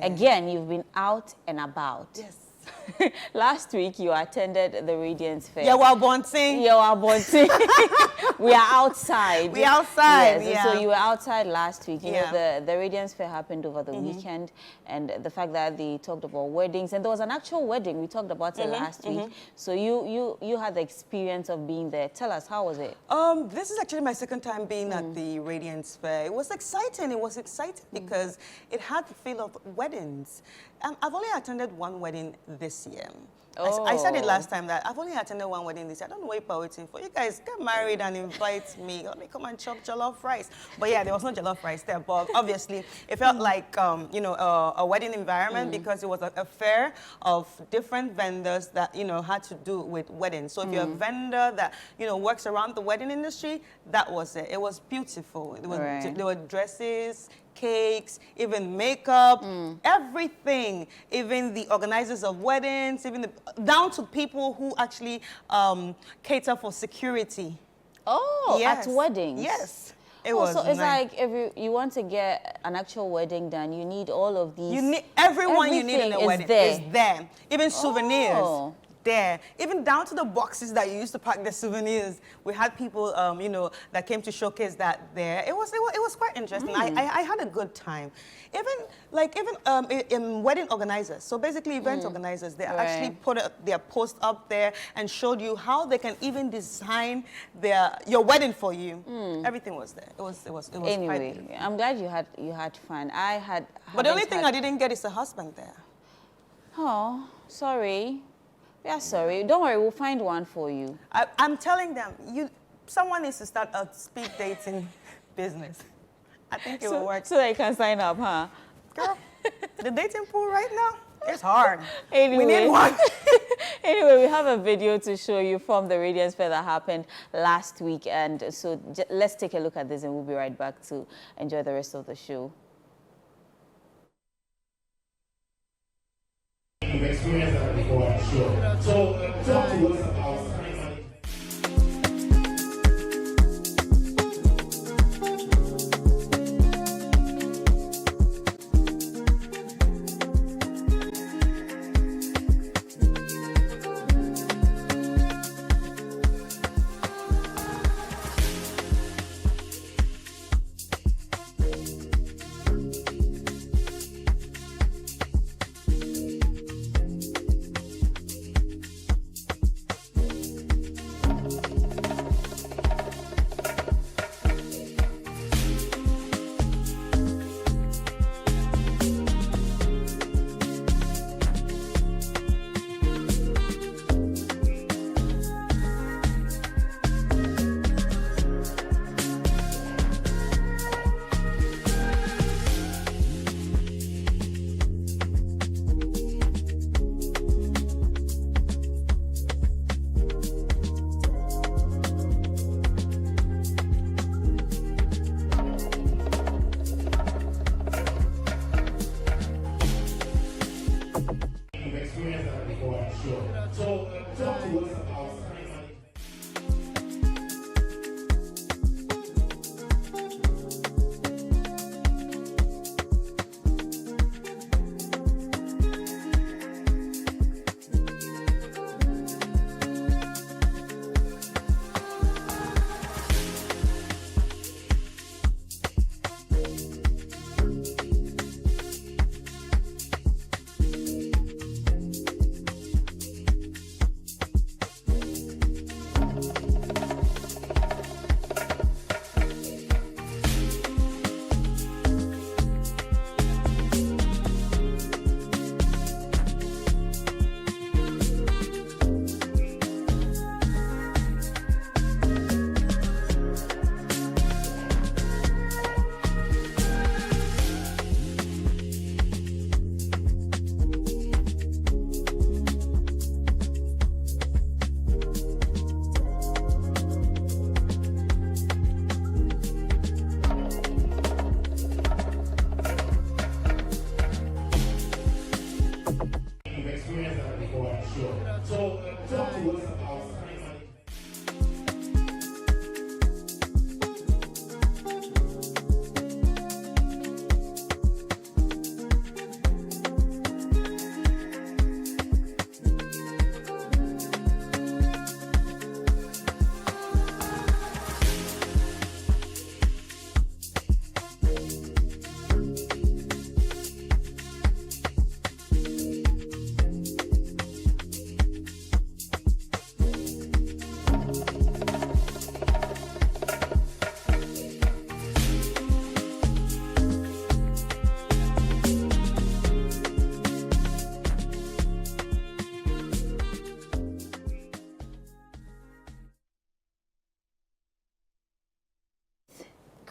Again, you've been out and about. Yes. Last week, you attended the Radiance Fair. Yeah, well, Bonting. Yeah, well, Bonting. We are outside. We outside, yes, yeah. So you were outside last week. You Yeah. know, the Radiance Fair happened over the weekend, and the fact that they talked about weddings, and there was an actual wedding. We talked about it last week. So you had the experience of being there. Tell us, how was it? This is actually my second time being at the Radiance Fair. It was exciting. It was exciting because it had the feel of weddings. I've only attended one wedding this year. I said it last time that I've only attended one wedding this year. I don't know what you're waiting for. You guys get married and invite me. Let me come and chop jollof rice. But yeah, there was no jollof rice there. But obviously, it felt like you know, a wedding environment because it was a fair of different vendors that had to do with weddings. So if you're a vendor that works around the wedding industry, that was it. It was beautiful. It was, there were dresses, cakes, even makeup, everything, even the organizers of weddings, even down to people who actually cater for security. Oh, yes. At weddings? Yes. It was so it's nice. like if you want to get an actual wedding done, you need all of these. You need everyone you need in a wedding is there. Even souvenirs. There, even down to the boxes that you used to pack the souvenirs. We had people, that came to showcase that there. It was quite interesting. I had a good time. Even in wedding organizers. So basically, event organizers, they actually put their post up there and showed you how they can even design your wedding for you. Everything was there. It was Anyway, quite I'm glad you had fun. But the only thing I didn't get is a husband there. Oh, sorry. Yeah, sorry. Don't worry, we'll find one for you. I'm telling them, someone needs to start a speed dating business. I think it will work. So they can sign up, huh? Girl, the dating pool right now, it's hard. Anyway, we need one. Anyway, we have a video to show you from the Radiance Fair that happened last week. And so let's take a look at this and we'll be right back to enjoy the rest of the show. You've experienced that before, I'm sure. So talk to us about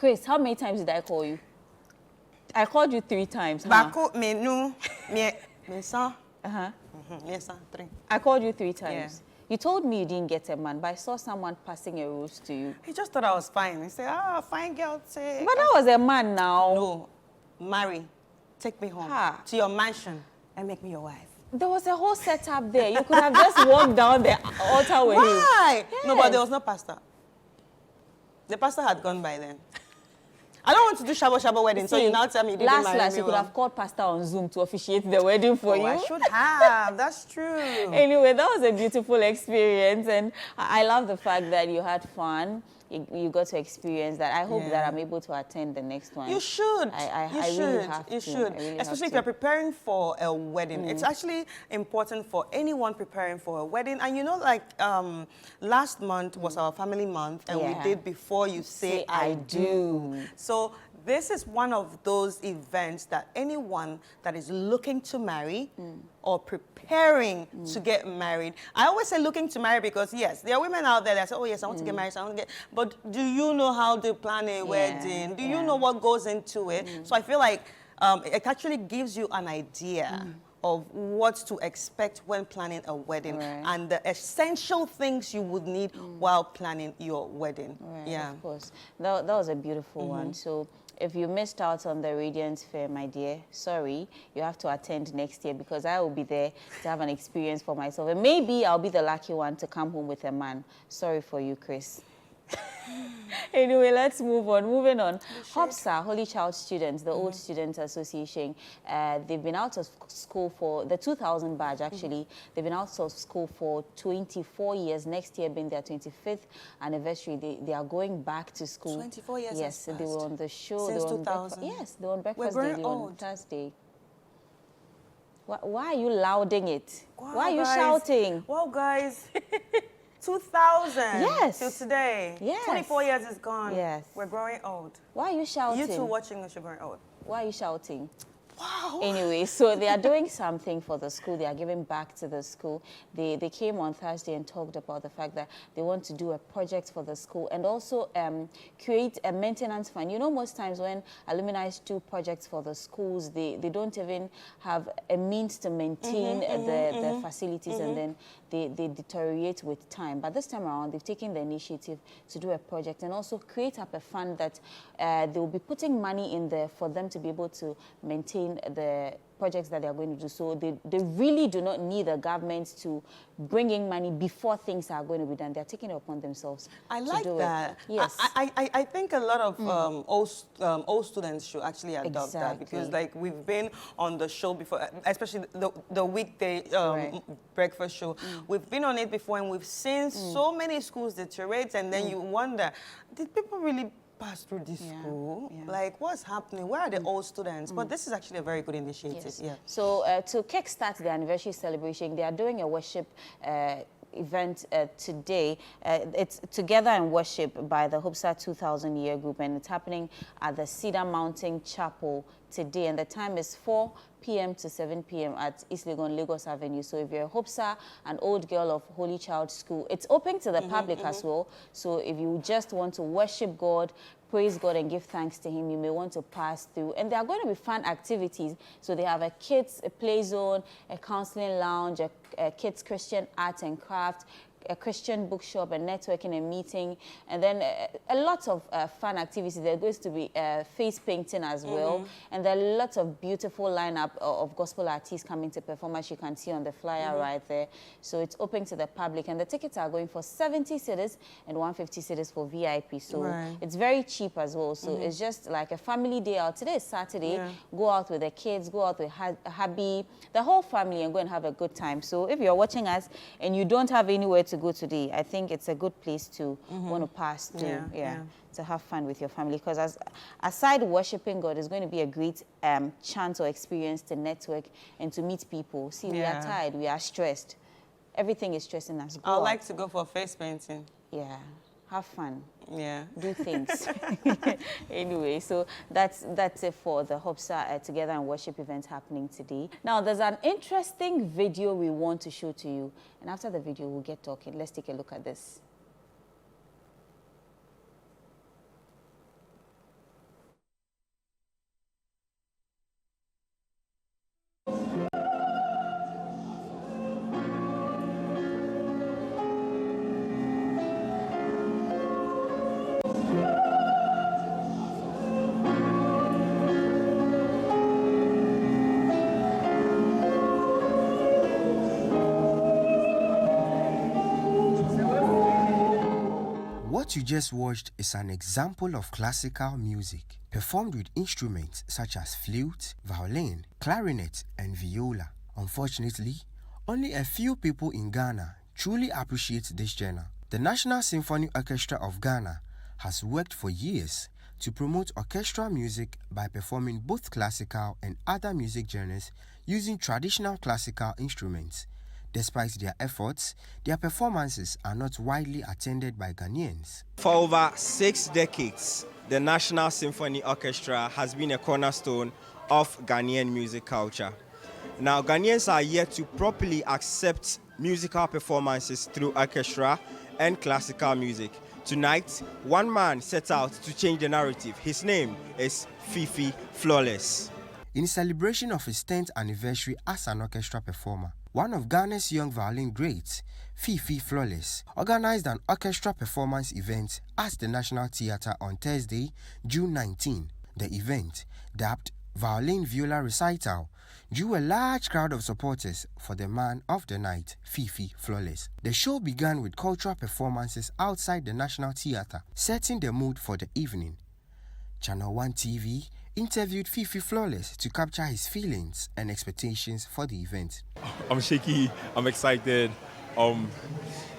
Chris, how many times did I call you? I called you 3 times. Bako, me no, me sa. Yes, 3. I called you 3 times. Yeah. You told me you didn't get a man, but I saw someone passing a rose to you. He just thought I was fine. He said, ah, fine girl, say. But that was a man now. No, marry, take me home to your mansion and make me your wife. There was a whole setup there. You could have just walked down the altar with him. Why? Yes. No, but there was no pastor. The pastor had gone by then. I don't want to do shabo wedding, so you now tell me you didn't marry me. You could have called pastor on Zoom to officiate the wedding for you. I should have. That's true. Anyway, that was a beautiful experience, and I love the fact that you had fun. You got to experience that. I hope that I'm able to attend the next one. You should. I really have to. You should. Especially if you're preparing for a wedding. It's actually important for anyone preparing for a wedding. And you know, like last month was our family month, and we did Before You Say I Do. So this is one of those events that anyone that is looking to marry or preparing to get married. I always say looking to marry because, yes, there are women out there that say, oh, yes, I want to get married, so I want to get... But do you know how to plan a wedding? Do you know what goes into it? So I feel like it actually gives you an idea of what to expect when planning a wedding and the essential things you would need while planning your wedding. Yeah, of course. That was a beautiful one. So if you missed out on the Radiance Fair, my dear, sorry, you have to attend next year because I will be there to have an experience for myself. And maybe I'll be the lucky one to come home with a man. Sorry for you, Chris. Anyway, let's move on. Moving on. HOPSA, Holy Child Students, the Old Students Association, they've been out of school for the 2000 badge, actually. They've been out of school for 24 years. Next year being their 25th anniversary, they are going back to school. 24 years. Yes, they were on the show. Since 2000. Yes, they were on Breakfast We're Daily old. on Thursday. Why are you louding it? Wow, why are you guys. shouting? Well, guys... 2000 yes. till today. Yes. 24 years is gone. Yes. We're growing old. Why are you shouting? You two watching us, you're growing old. Why are you shouting? Wow. Anyway, so they are doing something for the school. They are giving back to the school. They came on Thursday and talked about the fact that they want to do a project for the school and also create a maintenance fund. You know, most times when alumni do projects for the schools, they don't even have a means to maintain the facilities and then they deteriorate with time. But this time around, they've taken the initiative to do a project and also create up a fund that they will be putting money in there for them to be able to maintain the projects that they are going to do. So they really do not need the government to bring in money before things are going to be done. They're taking it upon themselves. I like that. Yes. I think a lot of old students should actually adopt that because like we've been on the show before, especially the weekday breakfast show. We've been on it before and we've seen so many schools deteriorate and then you wonder, did people really pass through this school? Like, what's happening? Where are the old students? But this is actually a very good initiative. Yes. Yeah. So to kickstart the anniversary celebration, they are doing a worship event today. It's Together and Worship by the HOPSA 2000 Year Group, and it's happening at the Cedar Mountain Chapel today, and the time is 4 p.m. to 7 p.m. at East Legon, Lagos Avenue. So if you're a HOPSA, an old girl of Holy Child School, it's open to the public as well. So if you just want to worship God, praise God and give thanks to Him, you may want to pass through. And there are going to be fun activities. So they have a kids play zone, a counseling lounge, a kids Christian art and craft, a Christian bookshop, a networking and meeting, and then a lot of fun activities. There's going to be face painting as well, and there are lots of beautiful lineup of gospel artists coming to perform, as you can see on the flyer right there. So it's open to the public, and the tickets are going for 70 cedis and 150 cedis for VIP. So it's very cheap as well. So it's just like a family day out. Today is Saturday. Go out with the kids, go out with hubby, the whole family, and go and have a good time. So if you're watching us and you don't have anywhere to go today, I think it's a good place to want to pass through, to have fun with your family. Because aside worshiping God, it's going to be a great chance or experience to network and to meet people. See, we are tired, we are stressed. Everything is stressing us. I'd like to go for face painting. Yeah, have fun. Yeah. Do things. Anyway, so that's it for the HOPSA Together and Worship event happening today. Now, there's an interesting video we want to show to you. And after the video, we'll get talking. Let's take a look at this. What you just watched is an example of classical music, performed with instruments such as flute, violin, clarinet, and viola. Unfortunately, only a few people in Ghana truly appreciate this genre. The National Symphony Orchestra of Ghana has worked for years to promote orchestral music by performing both classical and other music genres using traditional classical instruments. Despite their efforts, their performances are not widely attended by Ghanaians. For over 6 decades, the National Symphony Orchestra has been a cornerstone of Ghanaian music culture. Now, Ghanaians are yet to properly accept musical performances through orchestra and classical music. Tonight, one man set out to change the narrative. His name is Fifi Flawless. In celebration of his 10th anniversary as an orchestra performer, one of Ghana's young violin greats, Fifi Flawless, organized an orchestra performance event at the National Theatre on Thursday, June 19. The event, dubbed Violin Viola Recital, drew a large crowd of supporters for the man of the night, Fifi Flawless. The show began with cultural performances outside the National Theatre, setting the mood for the evening. ChannelOne TV interviewed Fifi Flawless to capture his feelings and expectations for the event. I'm shaky, I'm excited.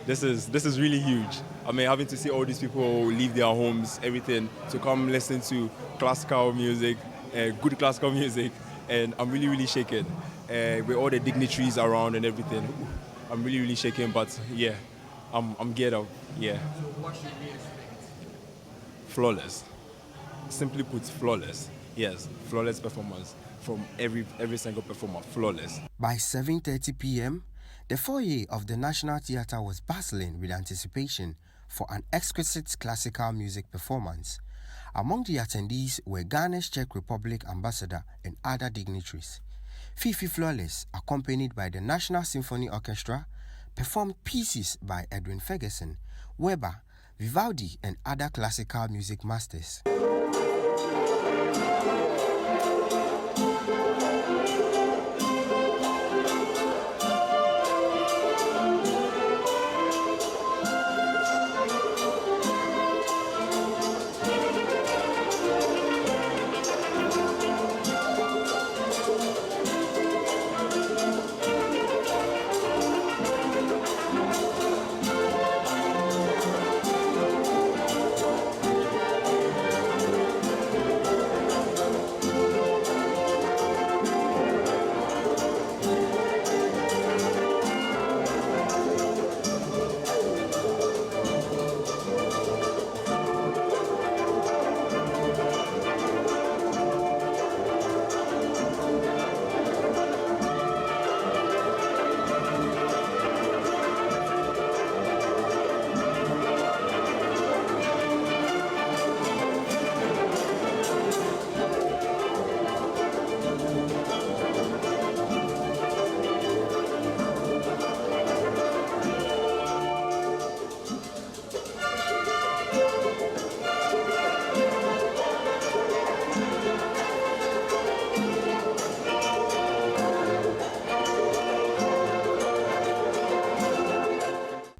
This is really huge. I mean, having to see all these people leave their homes, everything, to come listen to classical music, good classical music, and I'm really, really shaken. With all the dignitaries around and everything, I'm really, really shaken, but yeah, I'm geared up, yeah. So what should we expect? Flawless. Simply put, flawless. Yes, flawless performance from every single performer, flawless. By 7:30 p.m., the foyer of the National Theatre was bustling with anticipation for an exquisite classical music performance. Among the attendees were Ghana's Czech Republic ambassador and other dignitaries. Fifi Flawless, accompanied by the National Symphony Orchestra, performed pieces by Edwin Ferguson, Weber, Vivaldi, and other classical music masters.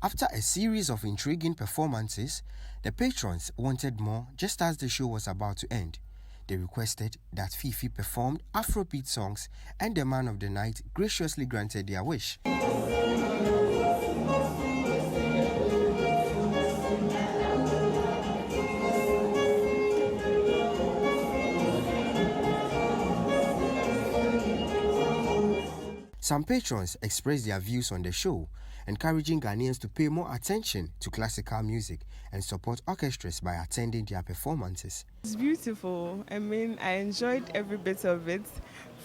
After a series of intriguing performances, the patrons wanted more just as the show was about to end. They requested that Fifi performed Afrobeat songs, and the man of the night graciously granted their wish. Some patrons expressed their views on the show, encouraging Ghanaians to pay more attention to classical music and support orchestras by attending their performances. It's beautiful. I mean, I enjoyed every bit of it,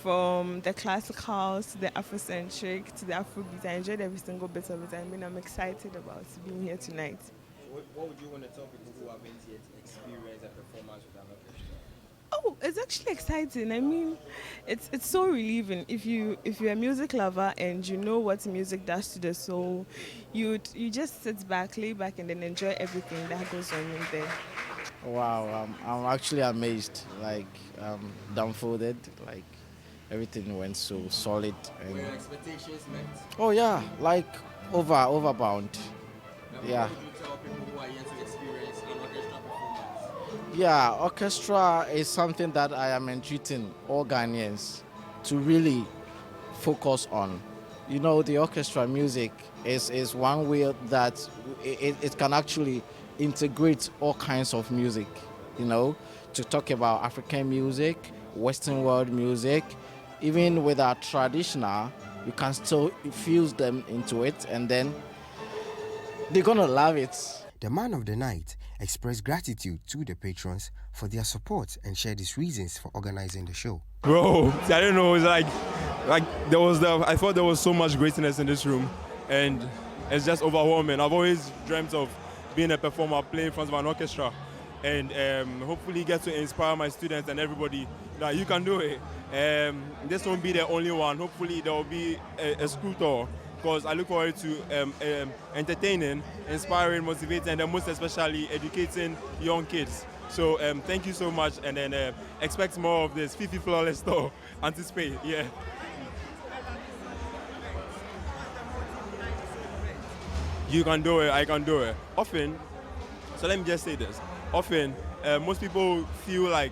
from the classicals to the Afrocentric to the Afrobeat. I enjoyed every single bit of it. I mean, I'm excited about being here tonight. What would you want to tell people who haven't yet experienced a performance with an orchestra? Oh, it's actually exciting. I mean, it's so relieving if you're a music lover and you know what music does to the soul. You just sit back, lay back, and then enjoy everything that goes on in there. Wow, I'm actually amazed, like dumbfolded, like everything went so solid. And Were your expectations met? oh yeah, like overbound. And Yeah. what would you tell people who are yet to experience Yeah, orchestra is something that I am entreating all Ghanaians to really focus on. You know, the orchestra music is one way that it can actually integrate all kinds of music, you know, to talk about African music, Western world music, even with our traditional, we can still fuse them into it, and then they're gonna love it. The man of the night expressed gratitude to the patrons for their support and shared his reasons for organizing the show. Bro, I don't know. It's like I thought there was so much greatness in this room, and it's just overwhelming. I've always dreamt of being a performer, playing in front of an orchestra, and hopefully get to inspire my students and everybody that you can do it. This won't be the only one. Hopefully there will be a school tour, because I look forward to entertaining, inspiring, motivating, and then most especially educating young kids. So thank you so much, and then expect more of this Fifi Flawless tour. Anticipate, yeah. You can do it, I can do it. Often, so let me just say this. Often, most people feel like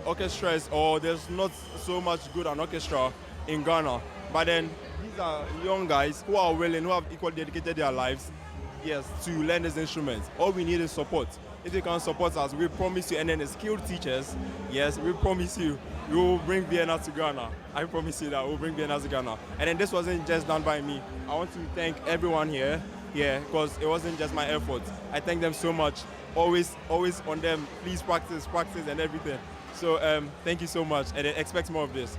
orchestras, or there's not so much good an orchestra in Ghana. But then these are young guys who are willing, who have equally dedicated their lives, yes, to learn this instrument. All we need is support. If you can support us, we promise you, and then the skilled teachers, yes, we promise you, we will bring Vienna to Ghana. I promise you that we'll bring Vienna to Ghana. And then this wasn't just done by me. I want to thank everyone here, because it wasn't just my effort. I thank them so much. Always on them. Please practice, and everything. So thank you so much, and then expect more of this.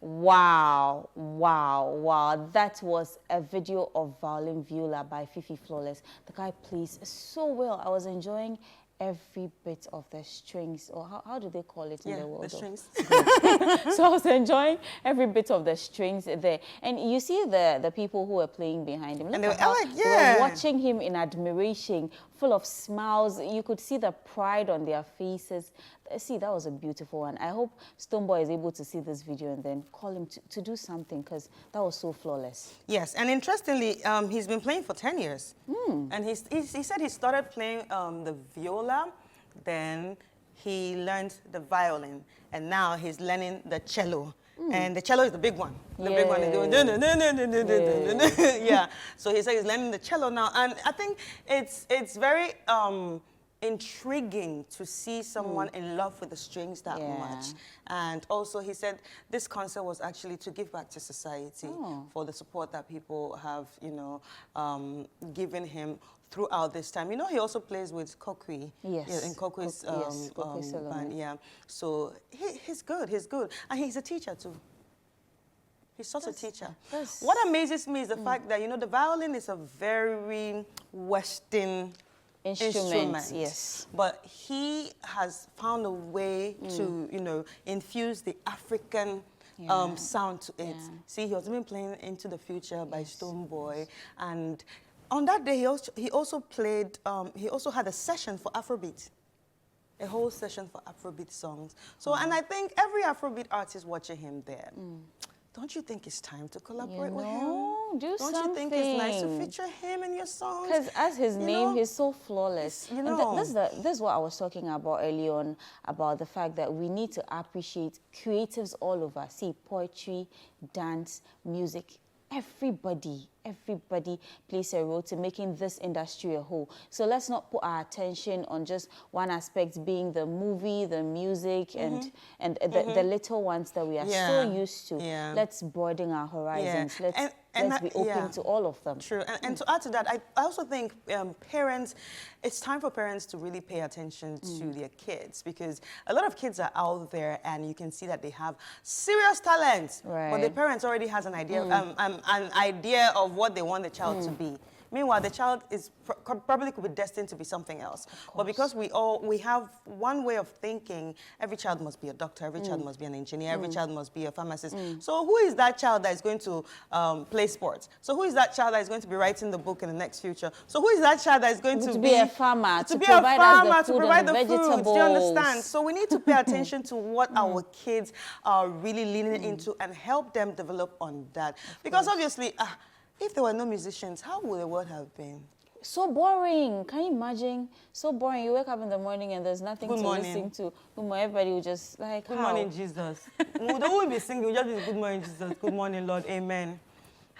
Wow, wow, wow. That was a video of Violin Viola by Fifi Flawless. The guy plays so well. I was enjoying every bit of the strings, or how do they call it in the world? The strings. So I was enjoying every bit of the strings there. And you see the people who were playing behind him. Look And they were at how like, they yeah. were watching him in admiration, full of smiles. You could see the pride on their faces. See, that was a beautiful one. I hope Stoneboy is able to see this video and then call him to do something, because that was so flawless. Yes, and interestingly, he's been playing for 10 years. And he said he started playing the viola, then he learned the violin, and now he's learning the cello. And the cello is the big one. The big one is doing yeah. So he said he's learning the cello now, and I think it's very intriguing to see someone in love with the strings that much. And also he said this concert was actually to give back to society for the support that people have, you know, given him throughout this time. You know, he also plays with Kokwi. Yes. Yeah, in Kokwi's band, yeah. So he's good, And he's a teacher too. He's such a teacher. What amazes me is the fact that, you know, the violin is a very Western instrument, yes. But he has found a way to, you know, infuse the African sound to it. See, he was been playing Into the Future by Stoneboy, and on that day he also played. He also had a session for Afrobeat. a whole session for Afrobeat songs. So, and I think every Afrobeat artist watching him there, don't you think it's time to collaborate with him? Do something. Don't you think it's nice to feature him in your songs? Because as his name, he's so flawless. You know. And this is what I was talking about early on, about the fact that we need to appreciate creatives all over. See, poetry, dance, music. Everybody plays a role to making this industry a whole. So let's not put our attention on just one aspect, being the movie, the music, and the little ones that we are so used to. Let's broaden our horizons. Let's be open to all of them. True. And to add to that, I also think parents, it's time for parents to really pay attention to their kids, because a lot of kids are out there and you can see that they have serious talent, but the parents already has an idea, an idea of what they want the child to be. Meanwhile, the child is probably could be destined to be something else. But because we have one way of thinking, every child must be a doctor, every child must be an engineer, every child must be a pharmacist. So who is that child that is going to play sports? So who is that child that is going to be writing the book in the next future? So who is that child that is going to be a farmer, to provide us the vegetables? Foods? Do you understand? So we need to pay attention to what our kids are really leaning into and help them develop on that. Because obviously, if there were no musicians, how would the world have been? So boring. Can you imagine? So boring. You wake up in the morning and there's nothing to listen to. Good morning. Everybody will just like, Good morning, Jesus. We don't be singing. We'll just be good morning, Jesus. Good morning, Lord. Amen.